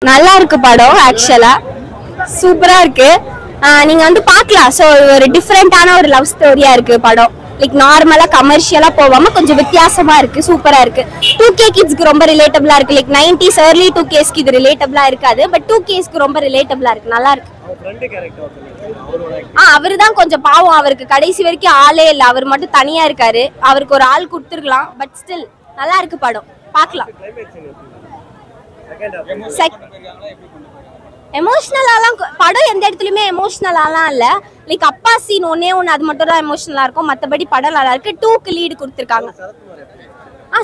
நல்லா இருக்கு படம் ஆக்சுவலா சூப்பரா இருக்கு நீங்க வந்து பார்க்கலாம் சோ ஒரு டிஃபரெண்டான ஒரு லவ் ஸ்டோரியா இருக்கு படம் லைக் நார்மலா கமர்ஷியலா போகாம கொஞ்சம் வித்தியாசமா இருக்கு சூப்பரா இருக்கு 2K கிட்ஸ்க்கு ரொம்ப ரிலேட்டபிளா இருக்கு லைக் 90s early 2Ks க்கு இது ரிலேட்டபிளா இருக்காது பட் 2Ks க்கு ரொம்ப ரிலேட்டபிளா இருக்கு நல்லா இருக்கு அவர்தான் கொஞ்சம் பாவம் அவருக்கு கடைசி வரைக்கும் ஆளே இல்ல அவர் மட்டும் தனியா இருக்காரு அவருக்கு ஒரு ஆள் கொடுத்துருக்கலாம் பட் ஸ்டில் நல்லா இருக்கு படம் பார்க்கலாம் எமோஷனலாலாம் படம் எந்த இடத்துலயுமே எமோஷனலாலாம் இல்ல லைக் அப்பா சீன் ஒன்னே ஒன்று அது மட்டும் தான் எமோஷனலா இருக்கும் மற்றபடி படம் நல்லா இருக்கு 2க்கு லீடு கொடுத்துருக்காங்க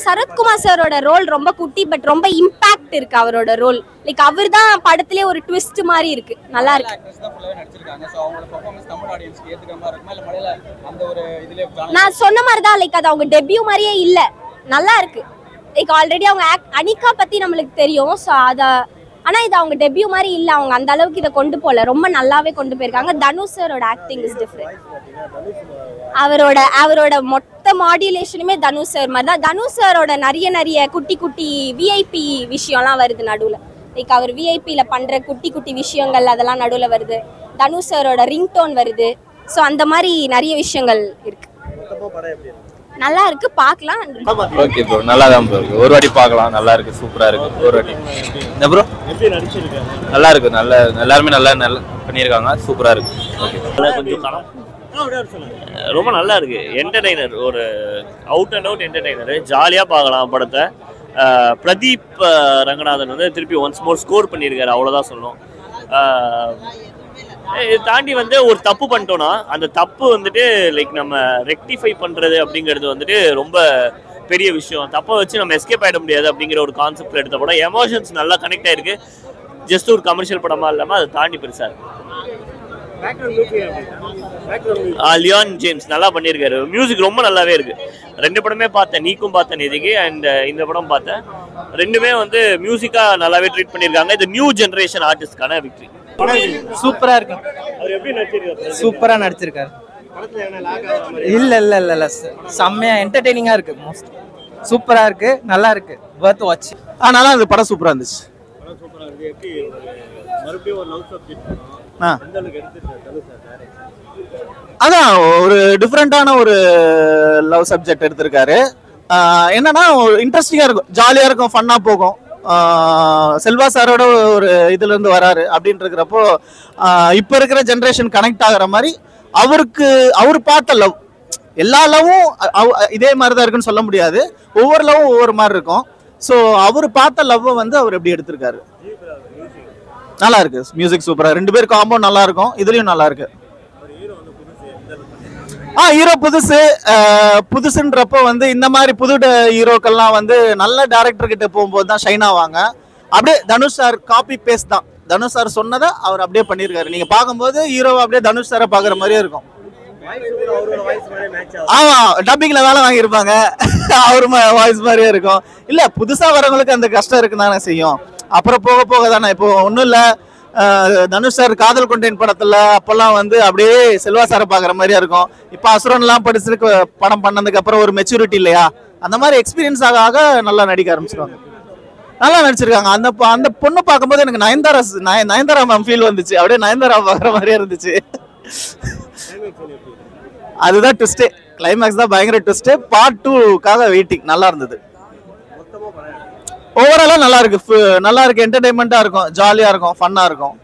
சரத்குமார் சாரோட ரோல் ரொம்ப குட்டி பட் ரொம்ப இம்பாக்ட் இருக்கு அவரோட ரோல் லைக் அவர் தான் படத்திலே ஒரு ட்விஸ்ட் மாதிரி இருக்கு நல்லா இருக்கு நான் சொன்ன மாதிரி தான் லைக் அது அவங்க டெபியூ மாதிரியே இல்ல நல்லா இருக்கு லைக் ஆல்ரெடி அவங்க அனிகா பத்தி நம்மளுக்கு தெரியும் ஸோ அதை ஆனா இது அவங்க டெபியூ மாதிரி இல்ல அவங்க அந்த அளவுக்கு இதை கொண்டு போல ரொம்ப நல்லாவே கொண்டு போயிருக்காங்க தனுஷ் சாரோட ஆக்டிங் இஸ் டிஃபரெண்ட் அவரோட மொத்த மாடுலேஷனுமே தனுஷ் சார் மாதிரி தான் தனுஷ் சாரோட நிறைய குட்டி குட்டி விஐபி விஷயம்லாம் வருது நடுவுல லைக் அவர் விஐபியில பண்ற குட்டி குட்டி விஷயங்கள் அதெல்லாம் நடுவுல வருது தனுஷ் சாரோட ரிங்டோன் வருது ஸோ அந்த மாதிரி நிறைய விஷயங்கள் இருக்கு நல்லா இருக்கு பார்க்கலாம் ஓகே ப்ரோ நல்லா தான் ப்ரோ இருக்கு ஒரு வாட்டி பார்க்கலாம் நல்லா இருக்கு சூப்பரா இருக்கு ஒரு வாட்டி என்ன ப்ரோ எப்படி நடிச்சிருக்காங்க நல்லா இருக்கு நல்ல எல்லாரும் நல்லா பண்ணியிருக்காங்க சூப்பரா இருக்கு ஓகே கொஞ்சம் ரொம்ப நல்லா இருக்கு என்டர்டெய்னர் ஒரு அவுட் அண்ட் அவுட் என்டர்டெய்னர் ஜாலியாக பார்க்கலாம் படத்தை பிரதீப் ரங்கநாதன் வந்து திருப்பி ஒன்ஸ் மோர் ஸ்கோர் பண்ணியிருக்காரு அவ்வளோதான் சொல்லணும் தாண்டி வந்து ஒரு தப்பு பண்ணிட்டோம்னா அந்த தப்பு வந்துட்டு லைக் நம்ம ரெக்டிஃபை பண்ணுறது அப்படிங்கிறது வந்துட்டு ரொம்ப பெரிய விஷயம் தப்பை வச்சு நம்ம எஸ்கேப் ஆகிட முடியாது அப்படிங்கிற ஒரு கான்செப்டில் எடுத்த படம் எமோஷன்ஸ் நல்லா கனெக்ட் ஆகிருக்கு ஜஸ்ட் ஒரு கமர்ஷியல் படமாக இல்லாமல் அதை தாண்டி பெருசாக இருக்கு லியான் ஜேம்ஸ் நல்லா பண்ணியிருக்காரு மியூசிக் ரொம்ப நல்லாவே இருக்கு ரெண்டு படமே பார்த்தேன் நீக்கும் பார்த்தேன் இதுக்கு அண்ட் இந்த படம் பார்த்தேன் ரெண்டுமே வந்து மியூசிக்கா நல்லாவே ட்ரீட் பண்ணியிருக்காங்க இது நியூ ஜெனரேஷன் ஆர்டிஸ்ட்கான விக்டரி சூப்பரா இருக்கு சூப்பரா நடிச்சிருக்காரு இல்ல செம்மையா என்டர்டெய்னிங்கா இருக்கு மோஸ்ட் சூப்பரா இருக்கு நல்லா இருக்கு வர்த் வாட்ச் நல்லா இந்த படம் சூப்பரா இருந்துச்சு அதான் ஒரு டிஃப்ரெண்டான ஒரு லவ் சப்ஜெக்ட் எடுத்திருக்காரு என்னன்னா இன்ட்ரெஸ்டிங்கா இருக்கும் ஜாலியா இருக்கும் ஃபன்னா போகும் செல்வா சாரோட ஒரு இதுல இருந்து வராரு அப்படின்னு இருக்கிறப்போ இப்ப இருக்கிற ஜெனரேஷன் கனெக்ட் ஆகுற மாதிரி அவர் பார்த்த லவ் எல்லா லவ்வும் இதே மாதிரி தான் இருக்குன்னு சொல்ல முடியாது ஒவ்வொரு லவ்வும் ஒவ்வொரு மாதிரி இருக்கும் ஸோ அவர் பார்த்த லவ்வை வந்து அவர் எப்படி எடுத்திருக்காரு நல்லா இருக்கு மியூசிக் சூப்பரா ரெண்டு பேர் காம்போ நல்லா இருக்கும் இதுலயும் நல்லா இருக்கு ஹீரோ புதுசுன்றப்போ வந்து இந்த மாதிரி புது ஹீரோக்கள்லாம் வந்து நல்ல டைரக்டர் கிட்ட போகும்போது தான் ஷைன் ஆவாங்க அப்படியே தனுஷ் சார் காப்பி பேஸ்ட் தான் தனுஷ் சார் சொன்னதை அவர் அப்படியே பண்ணியிருக்காரு நீங்க பார்க்கும்போது ஹீரோவை அப்படியே தனுஷ் சாரை பாக்குற மாதிரியே இருக்கும் ஆமா டப்பிங்ல வேலை வாங்கியிருப்பாங்க அவரு வாய்ஸ் மாதிரியே இருக்கும் இல்ல புதுசா வரவங்களுக்கு அந்த கஷ்டம் இருக்குன்னு தானே செய்யும் அப்புறம் போக போக தானே இப்போ ஒன்றும் இல்லை தனுஷ் சார் காதல் கொண்டேன் படத்துல அப்பெல்லாம் வந்து அப்படியே செல்வா சாரை பாக்குற மாதிரியா இருக்கும் இப்ப அசுரன்லாம் படிச்சிருக்கு படம் பண்ணதுக்கு அப்புறம் ஒரு மெச்சூரிட்டி இல்லையா அந்த மாதிரி எக்ஸ்பீரியன்ஸ் ஆக நல்லா நடிக்க ஆரம்பிச்சிருவாங்க நல்லா நடிச்சிருக்காங்க அந்த பொண்ணு பார்க்கும்போது எனக்கு நயன்தாரா மேம் ஃபீல் வந்துச்சு அப்படியே நயன்தாரா பாக்குற மாதிரியே இருந்துச்சு அதுதான் ட்விஸ்டே கிளைமேக்ஸ் தான் பயங்கர ட்விஸ்டே பார்ட் 2க்காக வெயிட்டிங் நல்லா இருந்தது ஓவராலா நல்லா இருக்கு என்டர்டைன்மெண்டா இருக்கும் ஜாலியா இருக்கும் ஃபன்னா இருக்கும்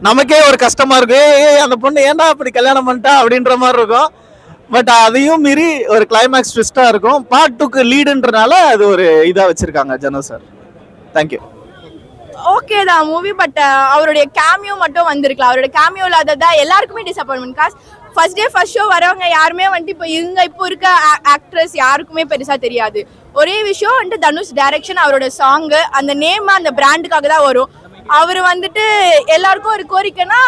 நமக்கே ஒரு கஷ்டமா இருக்கு அந்த பொண்ணு ஏன்டா அப்படி கல்யாணம் பண்ணிட்டா அப்படின்ற மாதிரி இருக்கும் பட் அதையும் மீறி ஒரு கிளைமேக்ஸ் ட்விஸ்டா இருக்கும் பார்ட் 2க்கு லீடுன்றனால அது ஒரு இதா வச்சிருக்காங்க ஜனோ சார் தேங்க்யூ ஓகே தான் மூவி பட் அவருடைய கேமியோ மட்டும் வந்திருக்கலாம் அவரோட கேமியோ இல்லாததா எல்லாருக்குமே disappointment cause first day first show வரவங்க யாருமே வந்துட்டு இப்போ இருக்க ஆக்ட்ரஸ் யாருக்குமே பெருசா தெரியாது ஒரே விஷயம் வந்துட்டு தனுஷ் டைரக்ஷன் அவரோட சாங்கு அந்த நேம் அந்த பிராண்டுக்காக தான் வரும் அவர் வந்துட்டு எல்லாருக்கும் ஒரு கோரிக்கைன்னா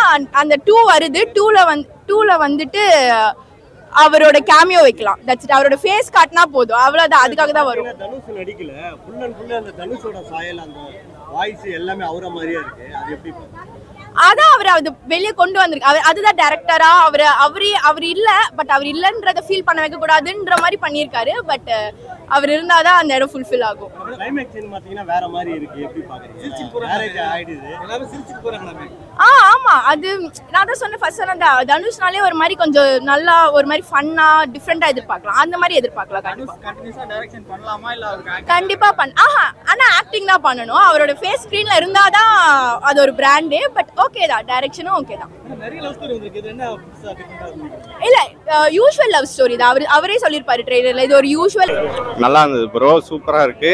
அந்த 2 வருது 2ல வந்துட்டு அவரோட கேமியோ வைக்கலாம் தட்ஸ் இட் அவரோட ஃபேஸ் காட்டினா போதும் அவ்வளவுதான் அதுக்காக தான் வரும் தனுஷ் நடிக்கல ஃபுல் அண்ட் ஃபுல் அந்த தனுஷோட சாயல் அந்த வாய்ஸ் எல்லாமே அவர மாதிரியே இருக்கு அது எப்படி அதான் அவர் வெளியே கொண்டு வந்திருக்கு அதுதான் டைரக்டரா அவர் இல்ல பட் அவர் இல்லன்றத ஃபீல் பண்ண வைக்க கூடாதுன்ற மாதிரி பண்ணியிருக்காரு பட் அவர் இருந்தாதான் அந்த இடம் ஃபுல்ஃபில் ஆகும். கிளைமேக்ஸ் சீன் பாத்தீங்கன்னா வேற மாதிரி இருக்கு, எப்படி பாக்குறீங்க? மேரேஜ் ஆயிடுது, எல்லாரும் சிரிச்சிட்டு போறாங்க. ஆமா, அது நான் தான் சொன்ன ஃபர்ஸ்ட் சொன்ன தனுஷ்னாலே ஒரு மாதிரி கொஞ்சம் நல்லா ஒரு மாதிரி ஃபன்னா டிஃப்ரெண்டா எதிர்பார்க்கலாம். அந்த மாதிரி எதிர்பார்க்கலாம். கண்டிப்பா டைரக்ஷன் பண்ணலாமா இல்ல அவருக்கு கண்டிப்பா ஆனா ஆக்டிங் தான் பண்ணணும். அவரோட ஃபேஸ் ஸ்கிரீன்ல இருந்தாதான் அது ஒரு பிராண்டே. பட் ஓகே தான், டைரக்ஷனும் ஓகே தான். நிறைய லவ் ஸ்டோரி வந்திருக்கு, இது என்ன புதுசா டிஃபரெண்டா இருக்கு? இல்ல யூசுவல் லவ் ஸ்டோரி தான். அவரே சொல்லிருப்பாரு ட்ரெய்லர்ல, இது ஒரு யூசுவல். நல்லா இருந்தது ப்ரோ, சூப்பரா இருக்கு.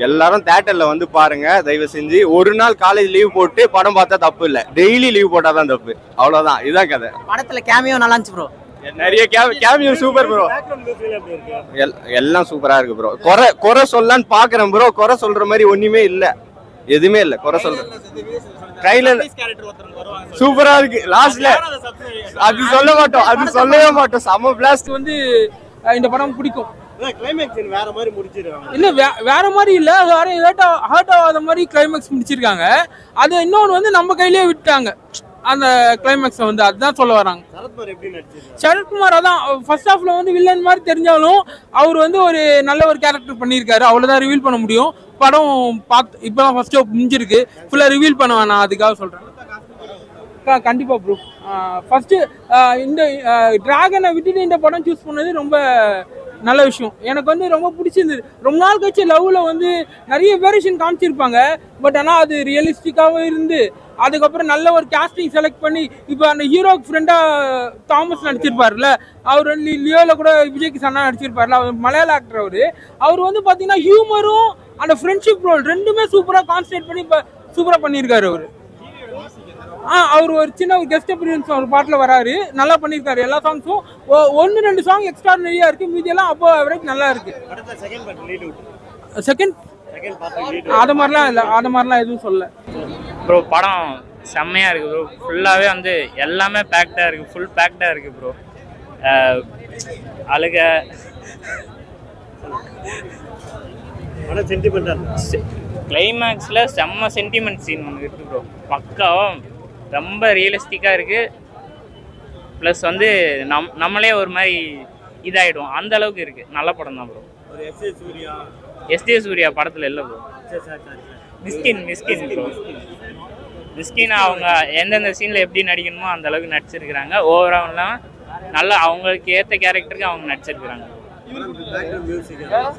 எல்லாரும் தியேட்டர்ல வந்து பாருங்க தயவு செஞ்சு. ஒரு நாள் காலேஜ் லீவ் போட்டு படம் பார்த்தா தப்பு இல்ல, டெய்லி லீவ் போட்டாதான் தப்பு. அவ்வளவுதான், இதுதான் கதை. படத்துல கேமியோ நல்லா இருந்துச்சு ப்ரோ. நிறைய கேமியோ சூப்பர் ப்ரோ, எல்லாம் சூப்பரா இருக்கு ப்ரோ. குறை சொல்லலான்னு பாக்குறேன் ப்ரோ, குறை சொல்ற மாதிரி ஒண்ணுமே இல்ல, எதுவுமே இல்ல. குறை சொல்றேன், ட்ரைலர் சூப்பரா இருக்கு. லாஸ்ட்ல அது சொல்ல மாட்டோம், அது சொல்லவே மாட்டோம். சம பிளாஸ்ட் வந்து இந்த படம் பிடிக்கும். கிளைமேக்ஸ் சீன் வேற மாதிரி முடிச்சிருக்காங்க. இல்ல வேற மாதிரி இல்ல, அது வேற ஹர்ட் ஆகாத மாதிரி கிளைமேக்ஸ் முடிச்சிருக்காங்க. அது இன்னொன்று வந்து நம்ம கையிலேயே விட்டாங்க அந்த கிளைமேக்ஸ் வந்து, அதுதான் சொல்ல வராங்க. சரத்குமார் எப்படி நடிச்சிருக்காரு? சரத்குமார் அதான் ஃபர்ஸ்ட் ஹாஃப்ல வந்து வில்லன் மாதிரி தெரிஞ்சாலும் அவர் வந்து ஒரு நல்ல ஒரு கேரக்டர் பண்ணியிருக்காரு. அவ்வளவுதான் ரிவீல் பண்ண முடியும். படம் பார்த்து இப்பதான் ஃபர்ஸ்ட் ஹாஃப் முடிஞ்சிருக்கு, ஃபுல்லா ரிவீல் பண்ண வேணாம், அதுக்காக சொல்றேன். கண்டிப்பா ப்ரோ. ஃபர்ஸ்ட் இந்த டிராகனை விட்டுட்டு இந்த படம் சூஸ் பண்ணது ரொம்ப நல்ல விஷயம். எனக்கு வந்து ரொம்ப பிடிச்சிருந்தது. ரொம்ப நாள் கழிச்சு லவ்ல வந்து நிறைய வேரியேஷன் காமிச்சிருப்பாங்க, பட் ஆனால் அது ரியலிஸ்டிக்காகவும் இருந்து அதுக்கப்புறம் நல்ல ஒரு கேஸ்டிங் செலக்ட் பண்ணி இப்போ அந்த ஹீரோக்கு ஃப்ரெண்டா தாமஸ் நடிச்சிருப்பாருல்ல, அவர் வந்து லியோவில் கூட விஜய்க்கு சன்னா நடிச்சிருப்பாருல, அவர் மலையாள ஆக்டர். அவர் வந்து பார்த்தீங்கன்னா ஹியூமரும் அந்த ஃப்ரெண்ட்ஷிப் ரோல் ரெண்டுமே சூப்பராக கான்சன்ட்ரேட் பண்ணி இப்போ சூப்பராக பண்ணியிருக்காரு அவர். அவர் ஒரு சின்ன ஒரு கெஸ்ட் அப்பியரன்ஸ் ஒரு பாட்டில் வராரு, நல்லா பண்ணியிருக்காரு. எல்லா சாங்ஸும் 1-2 சாங் எக்ஸ்ட்ராடினரியா இருக்கு, மீதியெல்லாம் அப்போ அவரேஜ் நல்லா இருக்கு. செகண்ட் அது மாதிரிலாம் இல்லை, அது மாதிரிலாம் எதுவும் சொல்ல ப்ரோ. படம் செம்மையா இருக்கு ப்ரோ, ஃபுல்லாவே வந்து எல்லாமே பேக்டா இருக்கு, ஃபுல் பேக்டா இருக்கு ப்ரோ. அழுக கிளைமேக்ஸ்ல செம்ம சென்டிமெண்ட் சீன் ஒன்று இருக்கு ப்ரோ, பக்காவா ரொம்ப ரியலிஸ்டிக்கா இருக்கு. ப்ளஸ் வந்து நம்மளே ஒரு மாதிரி இதாயிடும், அந்த அளவுக்கு இருக்கு. நல்ல படம் தான் ப்ரோ. எஸ்ஜே சூர்யா படத்துல இல்லை ப்ரோ, மிஸ்கின் ப்ரோ. மிஸ்கின் அவங்க எந்தெந்த சீன்ல எப்படி நடிக்கணுமோ அந்த அளவுக்கு நடிச்சிருக்கிறாங்க. ஓவரால்லாம் நல்லா அவங்களுக்கு ஏற்ற கேரக்டருக்கு அவங்க நடிச்சிருக்கிறாங்க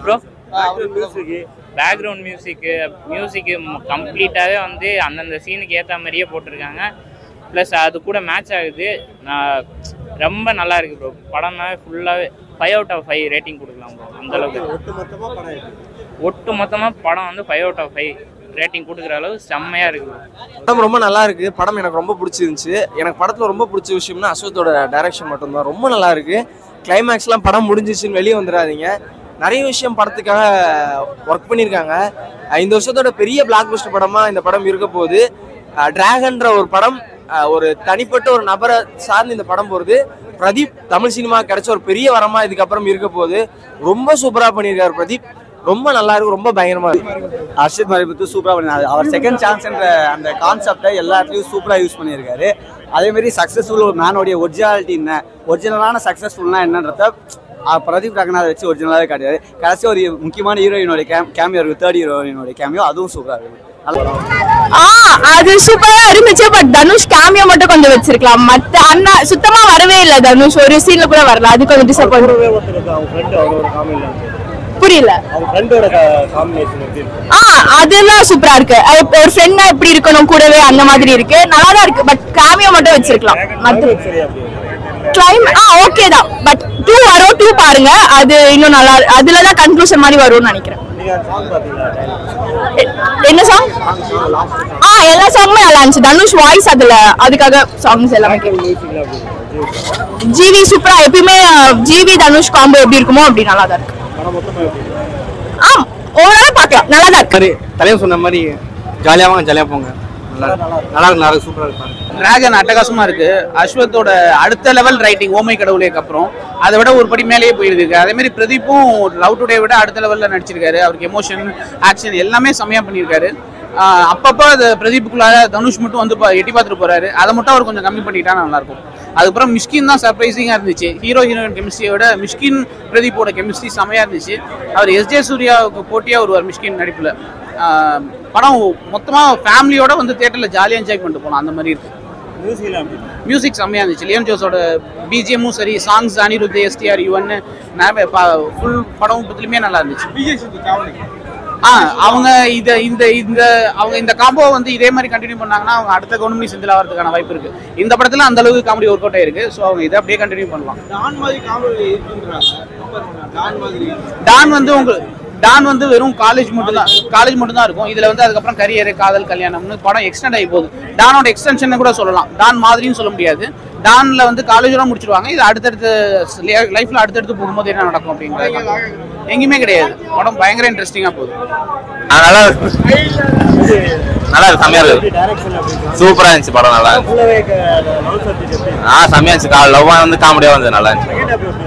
ப்ரோ. பேக்ரவுண்ட் மியூசிக்கு கம்ப்ளீட்டாகவே வந்து அந்தந்த சீனுக்கு ஏற்ற மாதிரியே போட்டிருக்காங்க. ப்ளஸ் அது கூட மேட்ச் ஆகுது. ரொம்ப நல்லா இருக்கு ப்ரோ. படம்னா ஃபுல்லாகவே 5/5 ரேட்டிங் கொடுக்கலாம் ப்ரோ. அந்தளவுக்கு ஒட்டு மொத்தமாக படம் வந்து 5/5 ரேட்டிங் கொடுக்குற அளவு செம்மையாக இருக்கு ப்ரோ. படம் ரொம்ப நல்லா இருக்கு. படம் எனக்கு ரொம்ப பிடிச்சிருந்துச்சு. எனக்கு படத்தில் ரொம்ப பிடிச்ச விஷயம்னா அஸ்வத்தோட டைரக்ஷன் மட்டும்தான். ரொம்ப நல்லா இருக்கு. கிளைமேக்ஸ்லாம் படம் முடிஞ்சிச்சுன்னு வெளியே வந்துடாதீங்க. நிறைய விஷயம் படத்துக்காக ஒர்க் பண்ணியிருக்காங்க. இந்த வருஷத்தோட பெரிய பிளாக் பஸ்டர் படமாக இந்த படம் இருக்க போகுது. டிராகன்ற ஒரு படம், ஒரு தனிப்பட்ட ஒரு நபரை சார்ந்து இந்த படம் போகிறது. பிரதீப் தமிழ் சினிமா கிடைச்ச ஒரு பெரிய வரமா இதுக்கப்புறம் இருக்க போகுது. ரொம்ப சூப்பராக பண்ணியிருக்காரு பிரதீப். ரொம்ப நல்லா இருக்கு, ரொம்ப பயங்கரமா இருக்கு. அர்ஷித் மரிபுத்து சூப்பரா பண்ணிருக்காரு. அவர் செகண்ட் சான்ஸ்ன்ற அந்த கான்செப்டை எல்லா இடத்துலயும் சூப்பரா யூஸ் பண்ணியிருக்காரு. அதே மாதிரி சக்சஸ்ஃபுல் ஒரு மேனோடைய ஒரிஜினாலிட்டி என்ன, ஒரிஜினலான சக்சஸ்ஃபுல்னா என்னன்றத பிரதீப் ரங்கநாத் வச்சு ஒரிஜினலாவே காட்டியாரு. கடைசி ஒரு முக்கியமான ஹீரோயினோட கேமியோ இருக்கு, தேர்ட் ஹீரோயினோட கேமியோ, அதுவும் சூப்பரா இருக்கு. அது சூப்பரா இருந்துச்சு. பட் தனுஷ் கேமியோ மட்டும் கொஞ்சம் வச்சிருக்கலாம். மத்த அண்ணா சுத்தமா வரவே இல்லை. தனுஷ் ஒரு சீன்ல கூட வரல, அது கொஞ்சம் டிசப்பாயிண்ட். புரியல. அதெல்லாம் சூப்பரா இருக்கு. ஒரு ஃப்ரெண்டா எப்படி இருக்கணும் கூடவே அந்த மாதிரி இருக்கு, நல்லா தான் இருக்கு. பட் கேமியோ மட்டும் வச்சிருக்கலாம். ஓகே தான். பட் 2 வரும், 2 பாருங்க, அது இன்னும் நல்லா. அதுலதான் கன்க்ளூஷன் மாதிரி வரும்னு நினைக்கிறேன். என்ன சாங்? எல்லா சாங்குமே நல்லா இருந்துச்சு. தனுஷ் வாய்ஸ் அதுல, அதுக்காக சாங்ஸ் எல்லாமே ஜிவி சூப்பரா. எப்பயுமே ஜிவி தனுஷ் காம்போ எப்படி இருக்குமோ அப்படி நல்லா தான் இருக்கு. ஓவரால பார்க்கலாம், நல்லா தான் இருக்கு. தலைவர் சொன்ன மாதிரி ஜாலியா போங்க. நல்லா இருக்கு, சூப்பரா இருக்கு. டிராகன் அட்டகாசமா இருக்கு. அஸ்வத்தோட அடுத்த லெவல் ரைட்டிங் ஓமை கடவுளுக்கு அப்புறம் அதை விட ஒரு படி மேலேயே போயிருக்கு. அதே மாதிரி பிரதீப்பும் லவ் டுடே விட அடுத்த லெவல்ல நடிச்சிருக்காரு. அவருக்கு எமோஷன், ஆக்ஷன் எல்லாமே செம்மையா பண்ணியிருக்காரு. அப்பப்போ அது பிரதீப்புக்குள்ளார தனுஷ் மட்டும் வந்து எட்டி பார்த்துட்டு போறாரு. அதை மட்டும் அவர் கொஞ்சம் கம்மி பண்ணிட்டா நல்லா இருக்கும். அதுக்கப்புறம் மிஷ்கின் தான் சர்ப்ரைசிங்காக இருந்துச்சு. ஹீரோ ஹீரோயின் கெமிஸ்ட்ரியோட மிஷ்கின் பிரதீப்போட கெமிஸ்ட்ரி செமையாக இருந்துச்சு. அவர் எஸ்ஜே சூர்யாவுக்கு போட்டியாக வருவார் மிஷ்கின் நடிப்பில். படம் மொத்தமாக ஃபேமிலியோட வந்து தியேட்டரில் ஜாலியாக என்ஜாய் பண்ணிட்டு போகலாம், அந்த மாதிரி இருக்கு. மியூசிக் செம்மையாக இருந்துச்சு. லியோன் ஜோஸோட பிஜிஎம்மும் சரி, songs Anirudh, STR, Yuvan, full படம் பத்திலுமே நல்லா இருந்துச்சு. அவங்க அவங்க இந்த காம்போ வந்து இதே மாதிரி கண்டினியூ பண்ணாங்கன்னா அவங்க அடுத்த கவுண்டமணி செந்தில் ஆகிறதுக்கான வாய்ப்பு இருக்கு. இந்த படத்துல அந்த அளவுக்கு காமெடி ஒர்க் அவுட் ஆயிருக்கு. ஸோ அவங்க இதை அப்படியே கண்டினியூ பண்ணலாம். டான் வந்து வெறும் காலேஜ் மட்டும் தான் இருக்கும். இதுல வந்து அதுக்கப்புறம் கரியர், காதல், கல்யாணம்னு படம் எக்ஸ்டெண்ட் ஆகி போகுது. டானோட எக்ஸ்டென்ஷன் கூட சொல்லலாம். டான் மாதிரின்னு சொல்ல முடியாது. டான்ல வந்து காலேஜோட முடிச்சிருவாங்க. இது அடுத்தடுத்து லைஃப்ல அடுத்தடுத்து போகும்போது என்ன நடக்கும் அப்படிங்கிறது எங்கேயுமே கிடையாது. படம் பயங்கர இன்ட்ரெஸ்டிங்கா போகுது. நல்லா இருக்கு, செம்மையா இருக்கு, சூப்பரா இருந்துச்சு படம். நல்லா செம்மையா இருந்துச்சு. லவ்வா வந்து காமெடியா வந்து நல்லா இருந்துச்சு.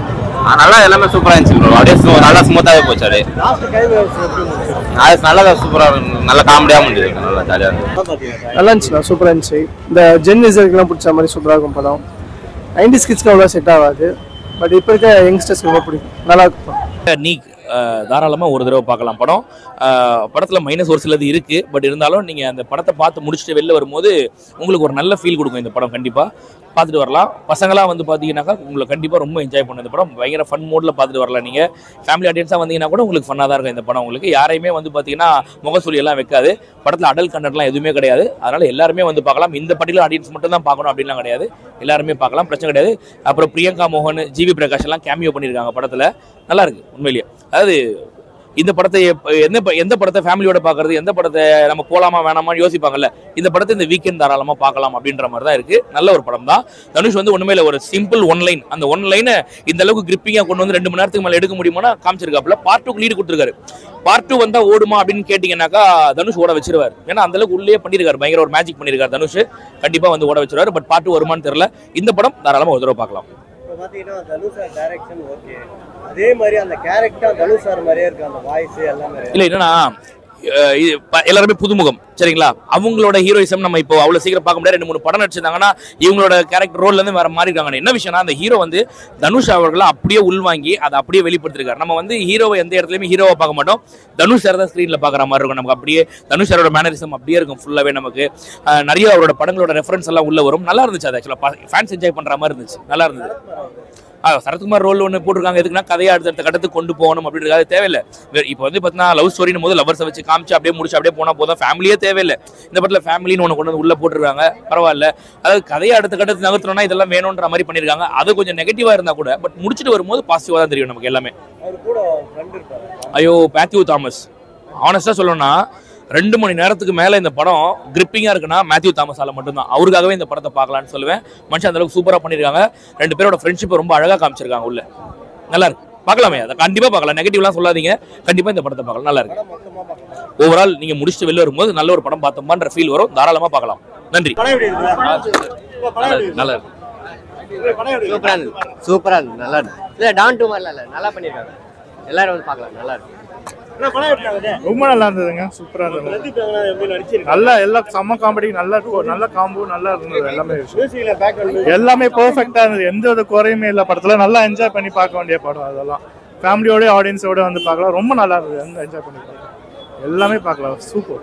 நல்லா எல்லாமே சூப்பரா இருந்துச்சு ப்ரோ. அப்படியே நல்லா ஸ்மூத்தாவே போச்சு. அப்படியே நல்லா சூப்பரா, நல்லா காமெடியா முடிஞ்சது. நல்லா ஜாலியா இருந்துச்சு. நல்லா இருந்துச்சுண்ணா, சூப்பரா இருந்துச்சு. இந்த ஜென் இசைக்கெல்லாம் பிடிச்ச மாதிரி சூப்பரா இருக்கும் படம். 90s கிட்ஸ்க்கு அவ்வளோ செட் ஆகாது. பட் இப்போ இருக்க யங்ஸ்டர்ஸ்க்கு ரொம்ப பிடிக்கும். நல்லா இருக்கும். நீ தாராளமாக ஒரு தடவை பார்க்கலாம் படம். படத்தில் மைனஸ் ஒரு சிலது இருக்குது. பட் இருந்தாலும் நீங்கள் அந்த படத்தை பார்த்து முடிச்சுட்டு வெளில வரும்போது உங்களுக்கு ஒரு நல்ல ஃபீல் கொடுக்கும். இந்த படம் கண்டிப்பாக பார்த்துட்டு வரலாம். பசங்களாம் வந்து பார்த்தீங்கன்னாக்கா உங்களுக்கு கண்டிப்பாக ரொம்ப என்ஜாய் பண்ணும். இந்த படம் பயங்கர ஃபன் மோடில் பார்த்துட்டு வரலாம். நீங்கள் ஃபேமிலி ஆடியன்ஸாக வந்தீங்கன்னா கூட உங்களுக்கு ஃபன்னாக தான் இருக்கும் இந்த படம். உங்களுக்கு யாரையுமே வந்து பார்த்தீங்கன்னா முகசொலியெல்லாம் வைக்காது. படத்தில் அடல்ட் கண்டென்ட்லாம் எதுவுமே கிடையாது. அதனால் எல்லாருமே வந்து பார்க்கலாம். இந்த பர்டிகுலர் ஆடியன்ஸ் மட்டும் தான் பார்க்கணும் அப்படின்லாம் கிடையாது. எல்லாருமே பார்க்கலாம், பிரச்சனை கிடையாது. அப்புறம் பிரியங்கா மோகன், ஜிவி பிரகாஷ் எல்லாம் கேமியோ பண்ணியிருக்காங்க படத்தில். நல்லா இருக்கு உண்மையிலேயே. அதாவது இந்த படத்தை எந்த படத்தை ஃபேமிலியோட பார்க்கறது, எந்த படத்தை நம்ம போகலாமா வேணாமான்னு யோசிப்பாங்கல்ல, இந்த படத்தை இந்த வீக்கெண்ட் தாராளமாக பார்க்கலாம் அப்படின்ற மாதிரி தான் இருக்குது. நல்ல ஒரு படம் தான். தனுஷ் வந்து ஒன்றுமே இல்லை, ஒரு சிம்பிள் ஒன்லைன். அந்த ஒன்லைனை இந்த அளவுக்கு கிரிப்பிங்காக கொண்டு வந்து 2 மணி நேரத்துக்கு மேலே எடுக்க முடியுமானா காமிச்சிருக்காப்புல. பார்ட் 2க்கு லீடு கொடுத்துருக்காரு. பார்ட் 2 வந்தால் ஓடுமா அப்படின்னு கேட்டிங்கன்னாக்கா தனுஷ் ஓட வச்சிருவார். ஏன்னா அந்த அளவுக்கு உள்ளே பண்ணியிருக்காரு, பயங்கர ஒரு மேஜிக் பண்ணியிருக்காரு தனுஷ். கண்டிப்பாக வந்து ஓட வச்சிருவாரு. பட் பார்ட் 2 வருமானு தெரியல. இந்த படம் தாராளமாக ஒரு தடவை பார்க்கலாம். அதே மாதிரி அந்த கேரக்டர் தனுஷ் சார் மாதிரியே இருக்கு, அந்த வாய்ஸ் எல்லாமே. இல்ல என்னன்னா எல்லாருமே புதுமுகம் சரிங்களா. அவங்களோட ஹீரோயிசம் நம்ம இப்போ அவ்வளவு சீக்கிரம் பார்க்க முடியாது. 2-3 படம் நடிச்சிருந்தாங்கன்னா இவங்களோட கேரக்டர் ரோல்ல இருந்து வேற மாதிரி இருக்காங்க. என்ன விஷயம்னா அந்த ஹீரோ வந்து தனுஷ் அவர்களை அப்படியே உள்வாங்கி அதை அப்படியே வெளிப்படுத்திருக்காரு. நம்ம வந்து ஹீரோவை எந்த இடத்துலயுமே ஹீரோவை பார்க்க மாட்டோம். தனுஷ் சார் தான் ஸ்கிரீன்ல பாக்குற மாதிரி இருக்கும். நமக்கு அப்படியே தனுஷ் சாரோட மேனரிசம் அப்படியே இருக்கும் ஃபுல்லாவே. நமக்கு நிறைய அவரோட படங்களோட ரெஃபரன்ஸ் எல்லாம் உள்ள வரும். நல்லா இருந்துச்சு. அது ஆக்சுவலா ஃபேன்ஸ் என்ஜாய் பண்ற மாதிரி இருந்துச்சு. நல்லா இருந்தது. சரத்குமார் ரோல் ஒன்று போட்டிருக்காங்க. எதுக்குன்னா கதையை அடுத்த கட்டத்துக்கு கொண்டு போகணும் அப்படின்றது தேவையில்லை. இப்போ வந்து பார்த்தீங்கன்னா லவ் ஸ்டோரின் போது லவர்ஸை வச்சு காமிச்சு அப்படியே முடிச்சு அப்படியே போனால் போதும். ஃபேமிலியே தேவையில்லை. இந்த படத்தில் ஃபேமிலின்னு ஒன்று கொண்டு வந்து உள்ளே போட்டிருக்காங்க. பரவாயில்ல. அதாவது கதையை அடுத்த கட்டத்துக்கு நகர்த்தணும்னா இதெல்லாம் வேணுன்ற மாதிரி பண்ணியிருக்காங்க. அது கொஞ்சம் நெகட்டிவாக இருந்தால் கூட பட் முடிச்சுட்டு வரும்போது பாசிட்டிவாக தான் தெரியும் நமக்கு எல்லாமே. ஐயோ மேத்யூ தாமஸ் ஆனஸ்டாக சொல்லணும்னா 2 மணி நேரத்துக்கு மேலே இந்த படம் கிரிப்பிங்காக இருக்குன்னா மேத்யூ தாமஸால மட்டும்தான். அவருக்காகவே இந்த படத்தை பார்க்கலான்னு சொல்லுவேன். மனுஷன் அந்த அளவுக்கு சூப்பராக பண்ணியிருக்காங்க. 2 பேரோட ஃப்ரெண்ட்ஷிப்பை ரொம்ப அழகாக காமிச்சிருக்காங்க உள்ள. நல்லா இருக்கு, பார்க்கலாமே. அதை கண்டிப்பாக பார்க்கலாம். நெகட்டிவ்லாம் சொல்லாதீங்க. கண்டிப்பாக இந்த படத்தை பார்க்கலாம். நல்லா இருக்கு. ஓவரால் நீங்கள் முடிச்சுட்டு வெளில வரும்போது நல்ல ஒரு படம் பார்த்தோம்ன்ற ஃபீல் வரும். தாராளமாக பார்க்கலாம். நன்றி. நல்லா இருக்கு. சூப்பரா இருக்கு. நல்லா இருக்கு. இல்லை டான் டூ மாதிரிலாம் இல்லை, நல்லா பண்ணியிருக்காங்க. எல்லாரும் வந்து பார்க்கலாம். நல்லா இருக்கு. ரொம்ப நல்லா இருந்ததுங்க. சூப்பரா இருந்தது. நல்லா எல்லாம் செம்ம காமெடி. நல்ல காம்போ நல்லா இருந்தது. எல்லாமே பெர்ஃபெக்ட்டா இருந்தது. எந்த ஒரு குறையுமே இல்லை படத்துல. நல்லா என்ஜாய் பண்ணி பார்க்க வேண்டிய படம். அதெல்லாம் ஃபேமிலியோட ஆடியன்ஸோட வந்து பார்க்கலாம். ரொம்ப நல்லா இருந்தது. என்ஜாய் பண்ணி பார்க்கலாம். எல்லாமே பார்க்கலாம். சூப்பர்.